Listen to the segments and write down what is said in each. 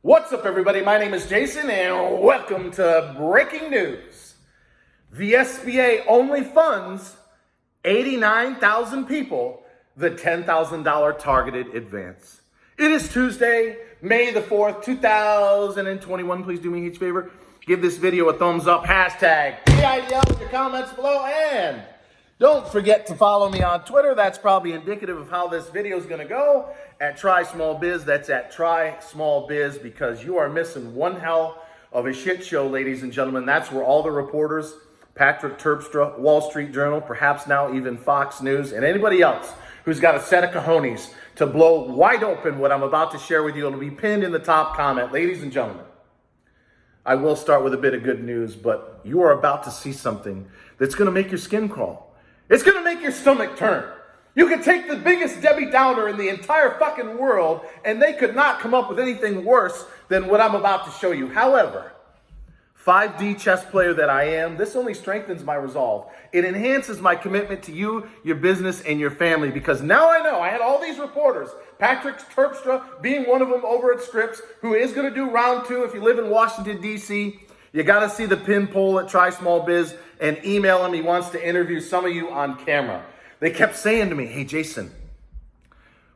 What's up, everybody? My name is Jason, and welcome to Breaking News. The SBA only funds 89,000 people the $10,000 targeted advance. It is Tuesday, May the 4th, 2021. Please do me a huge favor. Give this video a thumbs up. Hashtag EIDL with your comments below. And don't forget to follow me on Twitter. That's probably indicative of how this video is going to go. At Try Small Biz. That's at Try Small Biz, because you are missing one hell of a shit show, ladies and gentlemen. That's where all the reporters, Patrick Terpstra, Wall Street Journal, perhaps now even Fox News, and anybody else who's got a set of cojones to blow wide open what I'm about to share with you. It'll be pinned in the top comment. Ladies and gentlemen, I will start with a bit of good news, but you are about to see something that's going to make your skin crawl. It's going to make your stomach turn. You could take the biggest Debbie Downer in the entire fucking world, and they could not come up with anything worse than what I'm about to show you. However, 5D chess player that I am, this only strengthens my resolve. It enhances my commitment to you, your business, and your family, because now I know I had all these reporters, Patrick Terpstra being one of them over at Scripps, who is going to do round two if you live in Washington, D.C. You got to see the pin poll at Try Small Biz and email him. He wants to interview some of you on camera. They kept saying to me, hey, Jason,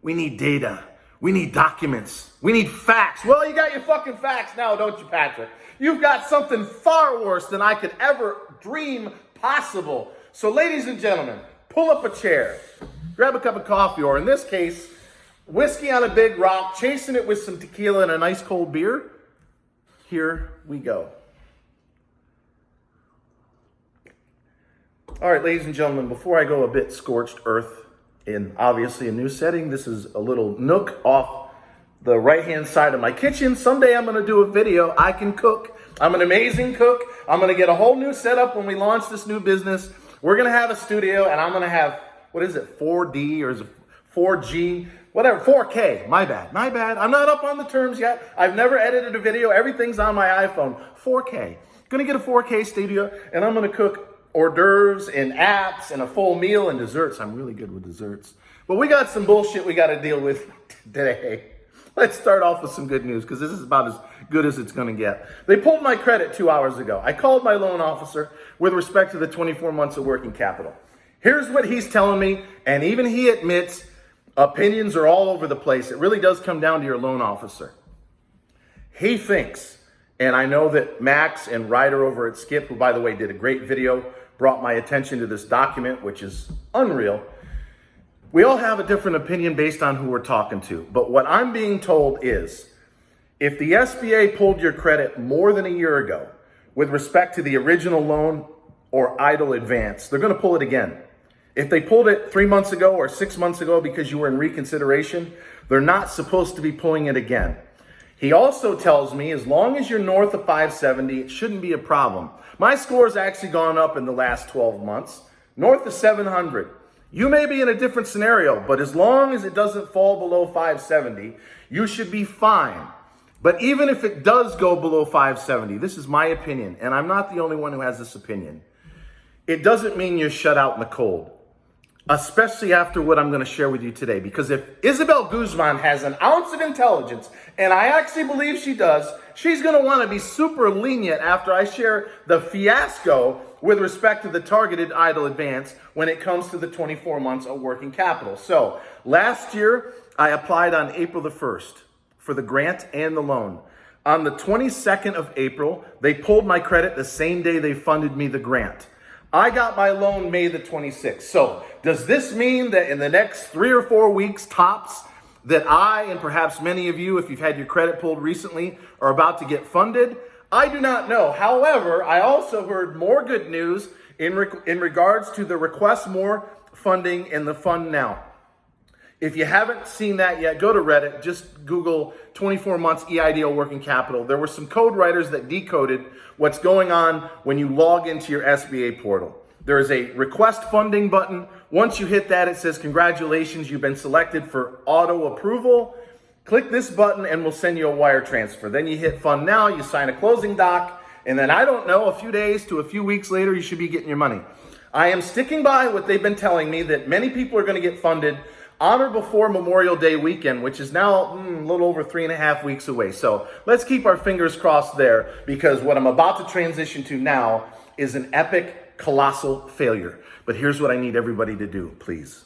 we need data. We need documents. We need facts. Well, you got your fucking facts now, don't you, Patrick? You've got something far worse than I could ever dream possible. So, ladies and gentlemen, pull up a chair, grab a cup of coffee, or in this case, whiskey on a big rock, chasing it with some tequila and a nice cold beer. Here we go. All right, ladies and gentlemen, before I go a bit scorched earth in obviously a new setting, this is a little nook off the right-hand side of my kitchen. Someday I'm going to do a video. I can cook. I'm an amazing cook. I'm going to get a whole new setup when we launch this new business. We're going to have a studio, and I'm going to have, what is it, 4D or is it 4G? Whatever, 4K. My bad. I'm not up on the terms yet. I've never edited a video. Everything's on my iPhone. 4K. Going to get a 4K studio, and I'm going to cook hors d'oeuvres and apps and a full meal and desserts. I'm really good with desserts. But we got some bullshit we got to deal with today. Let's start off with some good news, because this is about as good as it's going to get. They pulled my credit 2 hours ago. I called my loan officer with respect to the 24 months of working capital. Here's what he's telling me, and even he admits opinions are all over the place. It really does come down to your loan officer. He thinks, and I know that Max and Ryder over at Skip, who, by the way, did a great video, brought my attention to this document, which is unreal. We all have a different opinion based on who we're talking to. But what I'm being told is, if the SBA pulled your credit more than a year ago with respect to the original loan or EIDL advance, they're going to pull it again. If they pulled it 3 months ago or 6 months ago because you were in reconsideration, they're not supposed to be pulling it again. He also tells me as long as you're north of 570, it shouldn't be a problem. My score's actually gone up in the last 12 months, north of 700. You may be in a different scenario, but as long as it doesn't fall below 570, you should be fine. But even if it does go below 570, this is my opinion, and I'm not the only one who has this opinion, it doesn't mean you're shut out in the cold. Especially after what I'm going to share with you today. Because if Isabel Guzman has an ounce of intelligence, and I actually believe she does, she's going to want to be super lenient after I share the fiasco with respect to the targeted EIDL advance when it comes to the 24 months of working capital. So last year, I applied on April the 1st for the grant and the loan. On the 22nd of April, they pulled my credit the same day they funded me the grant. I got my loan May the 26th. So does this mean that in the next 3 or 4 weeks tops that I, and perhaps many of you, if you've had your credit pulled recently, are about to get funded? I do not know. However, I also heard more good news in regards to the request more funding in the fund now. If you haven't seen that yet, go to Reddit. Just Google 24 months EIDL working capital. There were some code writers that decoded what's going on when you log into your SBA portal. There is a request funding button. Once you hit that, it says, congratulations, you've been selected for auto approval. Click this button and we'll send you a wire transfer. Then you hit fund now, you sign a closing doc, and then I don't know, a few days to a few weeks later, you should be getting your money. I am sticking by what they've been telling me, that many people are going to get funded on or before Memorial Day weekend, which is now a little over 3.5 weeks away. So let's keep our fingers crossed there, because what I'm about to transition to now is an epic, colossal failure. But here's what I need everybody to do, please.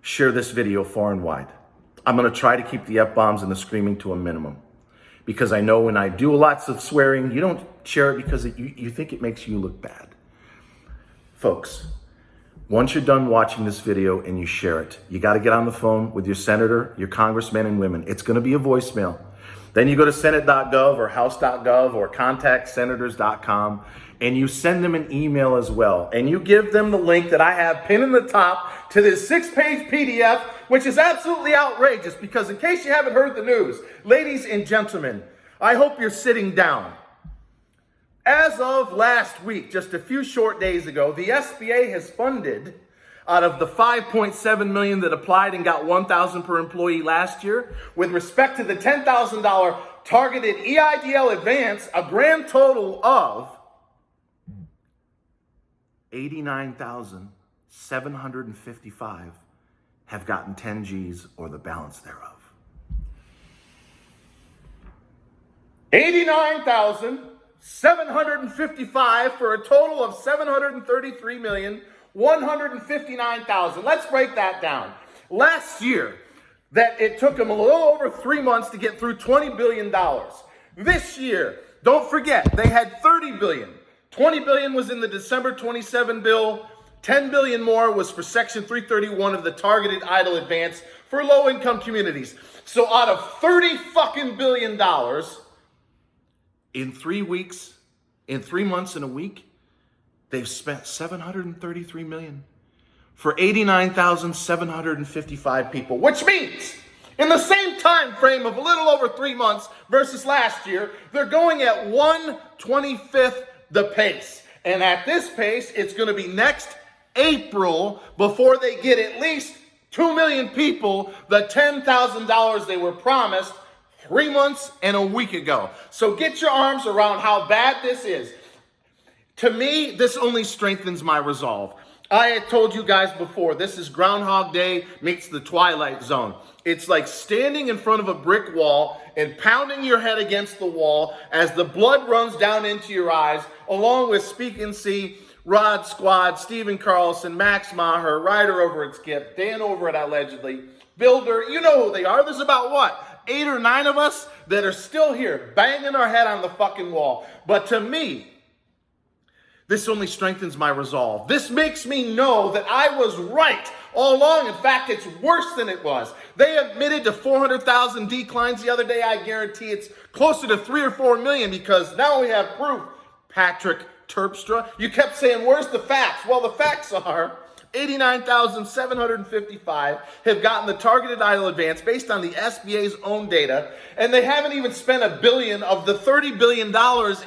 Share this video far and wide. I'm going to try to keep the F-bombs and the screaming to a minimum, because I know when I do lots of swearing, you don't share it because you think it makes you look bad. Folks, once you're done watching this video and you share it, you got to get on the phone with your senator, your congressmen and women. It's going to be a voicemail. Then you go to senate.gov or house.gov or contactsenators.com and you send them an email as well. And you give them the link that I have pinned in the top to this 6-page PDF, which is absolutely outrageous, because in case you haven't heard the news, ladies and gentlemen, I hope you're sitting down. As of last week, just a few short days ago, the SBA has funded, out of the $5.7 million that applied and got $1,000 per employee last year, with respect to the $10,000 targeted EIDL advance, a grand total of $89,755 have gotten 10 G's or the balance thereof. 89,755 for a total of 733,159,000. Let's break that down. Last year, that it took them a little over 3 months to get through $20 billion. This year, don't forget, they had $30 billion. $20 billion was in the December 27 bill. $10 billion more was for Section 331 of the targeted EIDL advance for low-income communities. So out of $30 fucking billion, in 3 weeks, in 3 months and a week, they've spent $733 million for 89,755 people, which means in the same time frame of a little over 3 months versus last year, they're going at 1/25 the pace. And at this pace, it's going to be next April before they get at least 2 million people the $10,000 they were promised 3 months and a week ago. So get your arms around how bad this is. To me, this only strengthens my resolve. I had told you guys before, this is Groundhog Day meets the Twilight Zone. It's like standing in front of a brick wall and pounding your head against the wall as the blood runs down into your eyes, along with Speak and See, Rod Squad, Stephen Carlson, Max Maher, Ryder over at Skip, Dan over at Allegedly, Builder. You know who they are. There's about what, 8 or 9 of us that are still here banging our head on the fucking wall. But to me, this only strengthens my resolve. This makes me know that I was right all along. In fact, it's worse than it was. They admitted to 400,000 declines the other day. I guarantee it's closer to 3 or 4 million, because now we have proof. Patrick Terpstra, you kept saying, where's the facts? Well, the facts are 89,755 have gotten the targeted EIDL advance based on the SBA's own data, and they haven't even spent $1 billion of the $30 billion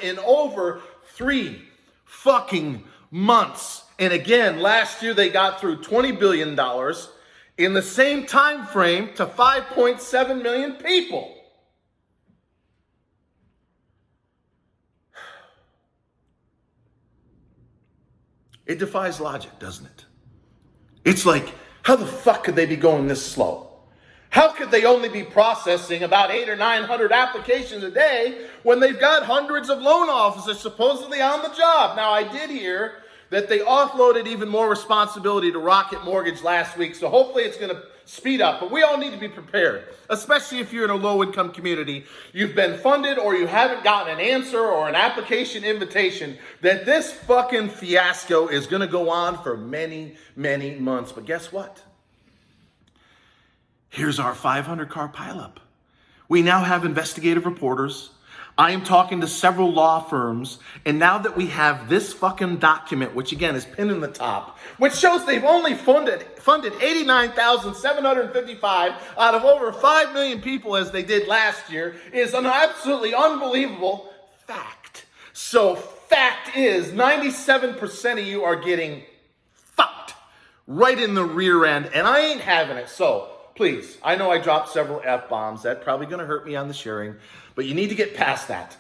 in over 3 fucking months. And again, last year they got through $20 billion in the same time frame to 5.7 million people. It defies logic, doesn't it? It's like, how the fuck could they be going this slow? How could they only be processing about 800 or 900 applications a day when they've got hundreds of loan officers supposedly on the job? Now, I did hear that they offloaded even more responsibility to Rocket Mortgage last week, so hopefully it's going to speed up. But we all need to be prepared, especially if you're in a low-income community. You've been funded or you haven't gotten an answer or an application invitation, that this fucking fiasco is going to go on for many, many months. But guess what? Here's our 500-car pileup. We now have investigative reporters. I am talking to several law firms. And now that we have this fucking document, which again is pinned in the top, which shows they've only funded 89,755 out of over 5 million people as they did last year, is an absolutely unbelievable fact. So fact is 97% of you are getting fucked right in the rear end. And I ain't having it. So please, I know I dropped several F-bombs. That's probably going to hurt me on the sharing, but you need to get past that.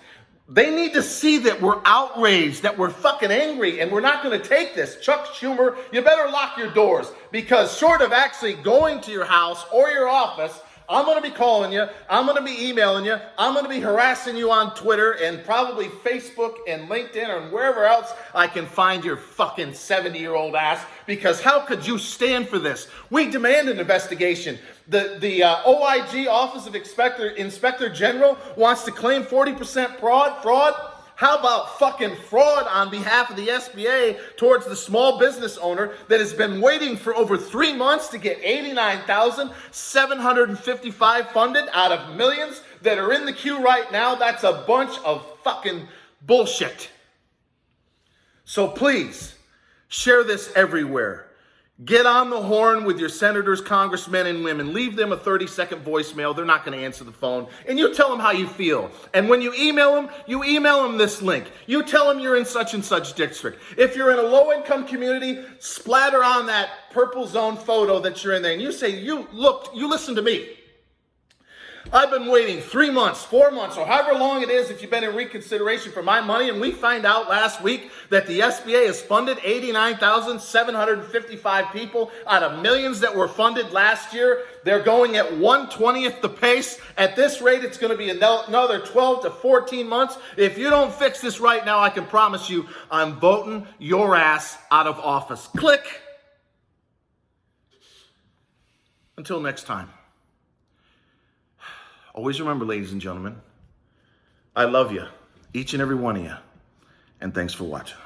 They need to see that we're outraged, that we're fucking angry, and we're not going to take this. Chuck Schumer, you better lock your doors, because short of actually going to your house or your office, I'm going to be calling you, I'm going to be emailing you, I'm going to be harassing you on Twitter and probably Facebook and LinkedIn and wherever else I can find your fucking 70-year-old ass, because how could you stand for this? We demand an investigation. The OIG, Office of Inspector General, wants to claim 40% fraud. How about fucking fraud on behalf of the SBA towards the small business owner that has been waiting for over 3 months to get $89,755 funded out of millions that are in the queue right now? That's a bunch of fucking bullshit. So please, share this everywhere. Get on the horn with your senators, congressmen, and women. Leave them a 30-second voicemail. They're not going to answer the phone. And you tell them how you feel. And when you email them this link. You tell them you're in such and such district. If you're in a low-income community, splatter on that purple zone photo that you're in there. And you say, you listen to me. I've been waiting 3 months, 4 months, or however long it is if you've been in reconsideration for my money, and we find out last week that the SBA has funded 89,755 people out of millions that were funded last year. They're going at 1/20th the pace. At this rate, it's going to be another 12 to 14 months. If you don't fix this right now, I can promise you I'm voting your ass out of office. Click. Until next time. Always remember, ladies and gentlemen, I love you, each and every one of you, and thanks for watching.